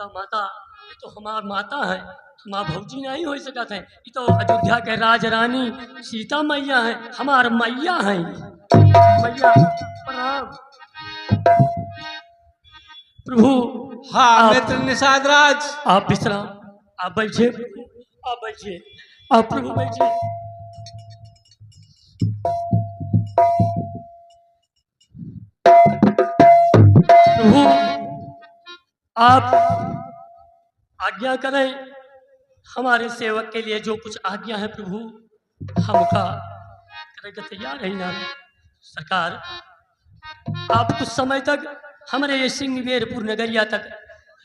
माता माता ये तो हमार माता है, हमार भौजी नहीं हो सकत है। ये तो अयोध्या के राज रानी सीता मैया है, हमार मैया है। मैया प्रणाम प्रभु। हाँ मित्र निषाद राज। आप विश्राम, आप बैठिए, आप बैठिए, आप प्रभु बैठिए। प्रभु आप आज्ञा करें, हमारे सेवक के लिए जो कुछ आज्ञा है प्रभु हमका करे के तैयार है ना सरकार। आप कुछ समय तक हमारे ये सिंहवेरपुर नगरिया तक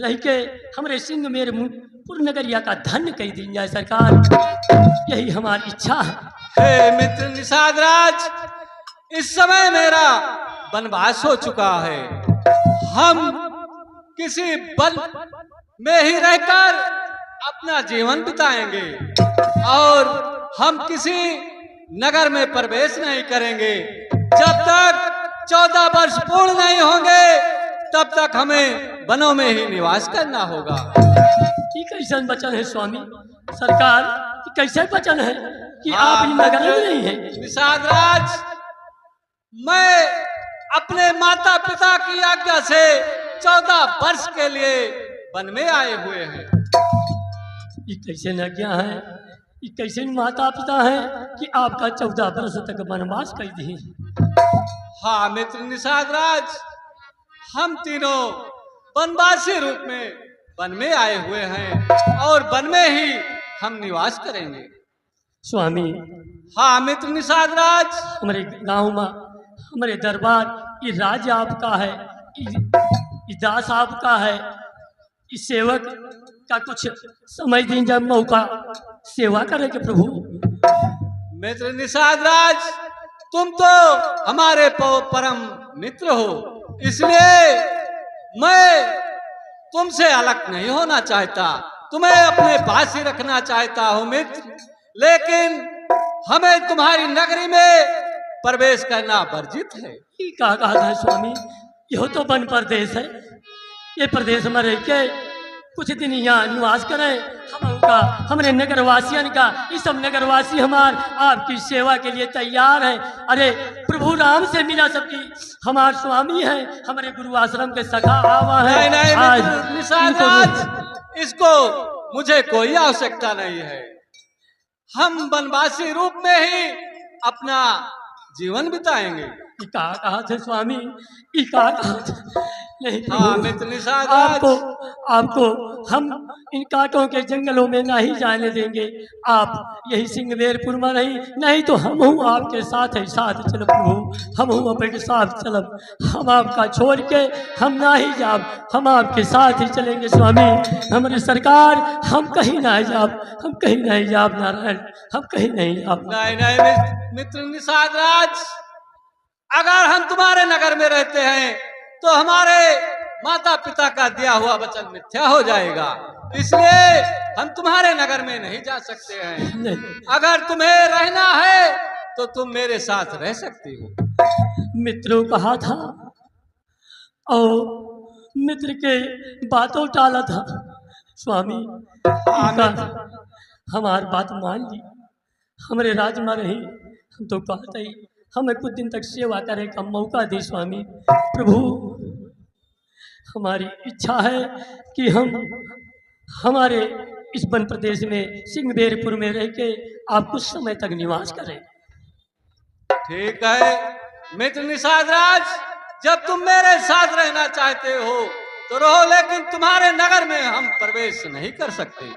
रह के हमारे सिंहवेरपुर नगरिया का धन्य कह दी जाए सरकार, यही हमारी इच्छा है। हे मित्र निषाद राज, इस समय मेरा वनवास हो चुका है। हम किसी वन में ही रहकर अपना जीवन बिताएंगे और हम किसी नगर में प्रवेश नहीं करेंगे। जब तक 14 वर्ष पूर्ण नहीं होंगे तब तक हमें वनों में ही निवास करना होगा। ये कैसे वचन है स्वामी सरकार, ये कैसे वचन है कि आप इन नगर में नहीं है? निषाद राज, मैं अपने माता पिता की आज्ञा से 14 वर्ष के लिए वन में आए हुए हैं। ये कैसे आज्ञा है, ये कैसे माता पिता है कि आपका 14 वर्ष तक वनवास कर दिए? हाँ मित्र निषाद राज, हम तीनों वनवासी रूप में वन में आए हुए हैं और वन में ही हम निवास करेंगे। स्वामी हाँ मित्र निषाद राज, हमारे गांव में हमारे दरबार ये राज्य आपका है, ये दास आपका है, इस सेवक का कुछ समय दिन जब मौका सेवा करे के प्रभु। मित्र निषाद राज, तुम तो हमारे परम मित्र हो, इसलिए मैं तुमसे अलग नहीं होना चाहता, तुम्हें अपने पास ही रखना चाहता हूँ मित्र। लेकिन हमें तुम्हारी नगरी में प्रवेश करना वर्जित है। ये कहा था स्वामी, यह तो वन प्रदेश है, ये प्रदेश में रह के कुछ दिन यहाँ निवास करें हमका, हमारे नगरवासियों का, ये सब नगरवासी हमार आपकी सेवा के लिए तैयार हैं। अरे प्रभु राम से मिला सबकी, हमार स्वामी है, हमारे गुरु आश्रम के सखा आवा है। नहीं, आज निषाद राज, इसको मुझे कोई आवश्यकता नहीं है। हम वनवासी रूप में ही अपना जीवन बिताएंगे। कहा थे स्वामी, नहीं हाँ मित्र निषाद, आपको हम इन कांटों के जंगलों में नहीं जाने देंगे। आप यही सिंहवेरपुर में नहीं तो हम हूँ आपके साथ है, साथ चलो प्रभु, हम हूँ अपने साथ चलब। हम आपका छोड़ के हम ना ही जाब, हम आपके साथ ही चलेंगे स्वामी। हमारी सरकार, हम कहीं ना जाब, हम कहीं नहीं जाब नारायण, हम कहीं नहीं जाब। नहीं मित्र निषाद राज, अगर हम तुम्हारे नगर में रहते हैं तो हमारे माता पिता का दिया हुआ वचन मिथ्या हो जाएगा, इसलिए हम तुम्हारे नगर में नहीं जा सकते हैं। अगर तुम्हें रहना है तो तुम मेरे साथ रह सकती हो। मित्रों कहा था और मित्र के बातों टाला था स्वामी। हमारी बात मान ली, हमारे राज में रही, हम तो कहते ही हमें कुछ दिन तक सेवा करे का मौका दे स्वामी। प्रभु हमारी इच्छा है कि हम हमारे इस वन प्रदेश में सिंहवेरपुर में रह के आप कुछ समय तक निवास करें। ठीक है मित्र निषाद राज, जब तुम मेरे साथ रहना चाहते हो तो रहो, लेकिन तुम्हारे नगर में हम प्रवेश नहीं कर सकते।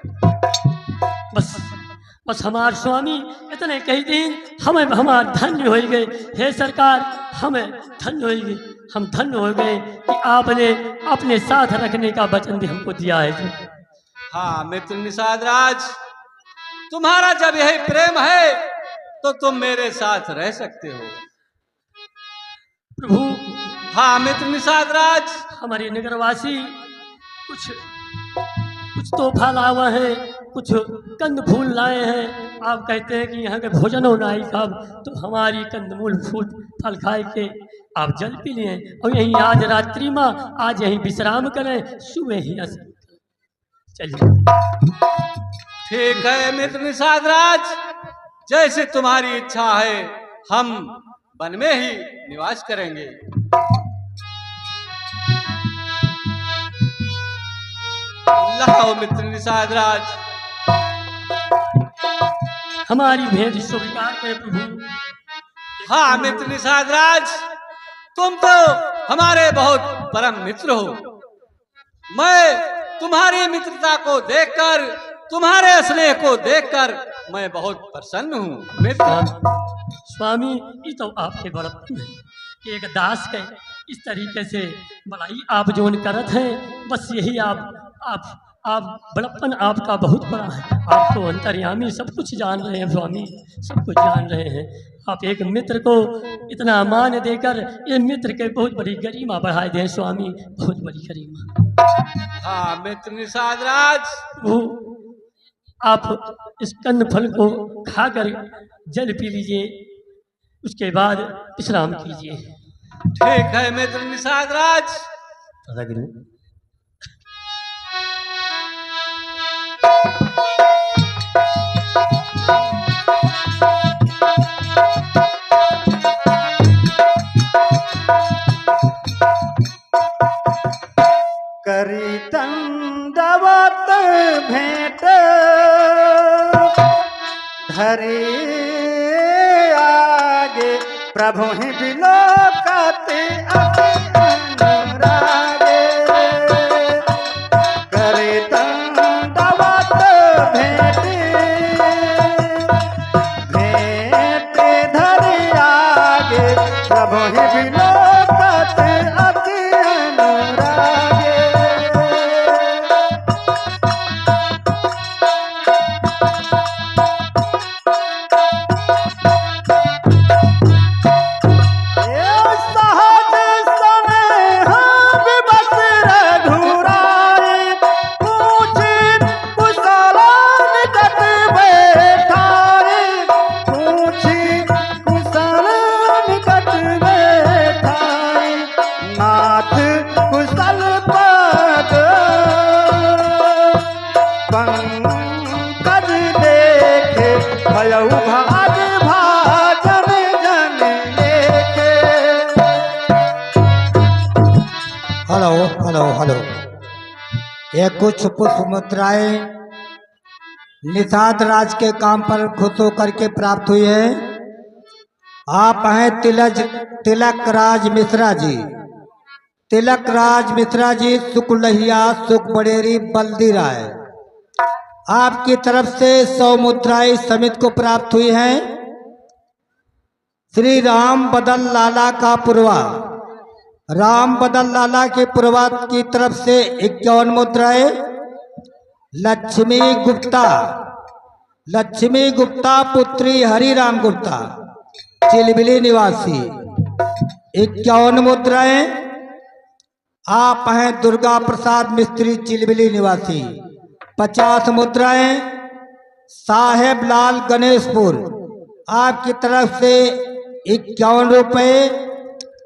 बस हमार स्वामी इतने कई दिन हमें हमार धन्य हो गए। हे सरकार, हमें धन्य हो गए, हम धन्य हो गए कि आपने अपने साथ रखने का वचन भी हमको दिया है। हाँ मित्र निषाद राज, तुम्हारा जब यही प्रेम है तो तुम मेरे साथ रह सकते हो प्रभु। हाँ मित्र निषाद राज, हमारे नगरवासी कुछ तोहफा लावा है, कुछ कंद फूल लाए हैं। आप कहते हैं कि यहाँ के भोजन होना ही कब, तो हमारी कंदमूल फूल फल खाए के आप जल पी लें और यहीं आज रात्रि में आज यहीं विश्राम करें, सुबह ही चलिए। ठीक है मित्र निषाद राज, जैसे तुम्हारी इच्छा है हम वन में ही निवास करेंगे। लाओ मित्र निषाद राज। हमारी भेंट स्वीकार करें प्रभु। हाँ मित्र निषाद राज, तुम तो हमारे बहुत परम मित्र हो। मैं तुम्हारी मित्रता को देखकर, तुम्हारे स्नेह को देखकर मैं बहुत प्रसन्न हूँ मित्र। स्वामी ये तो आपके बड़प्पन है कि एक दास के इस तरीके से भलाई आप जो करत हैं, बस यही आप बड़प्पन आपका बहुत बड़ा है। आप तो अंतर्यामी सब कुछ जान रहे हैं स्वामी, सब कुछ जान रहे हैं। आप एक मित्र को इतना मान देकर ये मित्र के बहुत बड़ी गरिमा बढ़ाए दें स्वामी, बहुत बड़ी गरिमा। हाँ मित्र निषाद राज, वो आप इस कन्न फल को खाकर जल पी लीजिए, उसके बाद विश्राम कीजिए। ठीक है मित्र निषाद राज। करी दंडवत भेंट धरे आगे, प्रभु ही बिलोकते अनुरागे। करे दंडवत भेंट धरे आगे, प्रभु ही बिलोकते अति अनुरागे। हेलो, ये कुछ पुष्प मुद्राएं निषाद राज के काम पर खुश होकर के प्राप्त हुई है। आप हैं तिलक राज मिश्रा जी। तिलक राज मिश्रा जी, सुकुलहिया सुख बड़ेरी बल्दी राय, आपकी तरफ से 100 मुद्राएं समिति को प्राप्त हुई हैं। श्री राम बदल लाला का पुरवा, राम बदल लाला के पुरवा की तरफ से 51 मुद्राएं। लक्ष्मी गुप्ता पुत्री हरिराम गुप्ता, चिलबिली निवासी, 51 मुद्राएं। आप हैं दुर्गा प्रसाद मिस्त्री, चिलबिली निवासी, 50 मुद्राएं। साहेब लाल गणेशपुर, आपकी तरफ से 51 रुपये।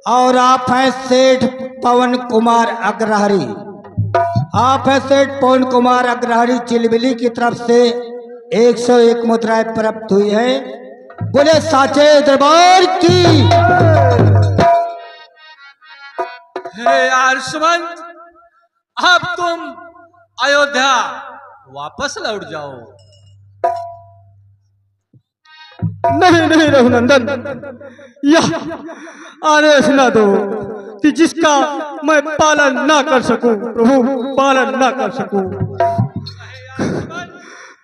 और आप हैं सेठ पवन कुमार अग्रहरी, आप हैं सेठ पवन कुमार अग्रहरी, चिलबिली की तरफ से 101 मुद्राएं प्राप्त हुई है। बोले साचे दरबार की। हे यार सुमंत, अब तुम अयोध्या वापस लौट जाओ। नहीं रघुनंदन, यह आदेश न दो कि जिसका मैं पालन ना कर सकूं, प्रभु पालन ना कर सकूं।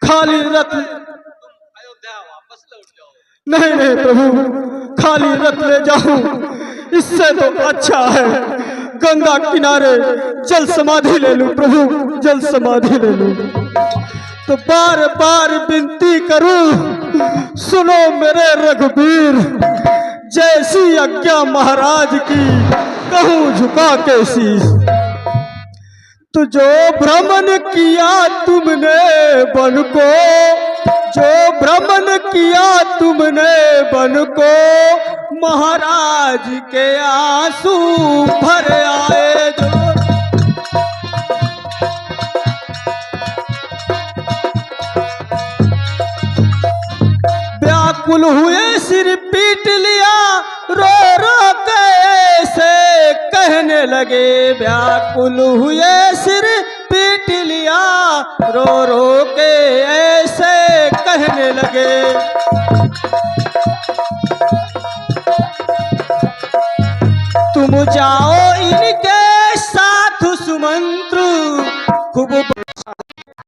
खाली रथ, अयोध्या वापस लौट जाओ। नहीं प्रभु, खाली रथ ले जाऊं इससे तो अच्छा है गंगा किनारे जल समाधि ले लूं, प्रभु जल समाधि ले लूं। तो बार बार विनती करूं, सुनो मेरे रघुवीर, जैसी आज्ञा महाराज की कहूं झुका के शीश। तो जो भ्रमण किया तुमने वन को, जो भ्रमण किया तुमने वन को, महाराज के आंसू भर आए जो। व्याकुल हुए सिर पीट लिया, रो रो के ऐसे कहने लगे। व्याकुल हुए सिर पीट लिया, रो रो के ऐसे कहने लगे। तुम जाओ इनके साथ सुमंत्र खूब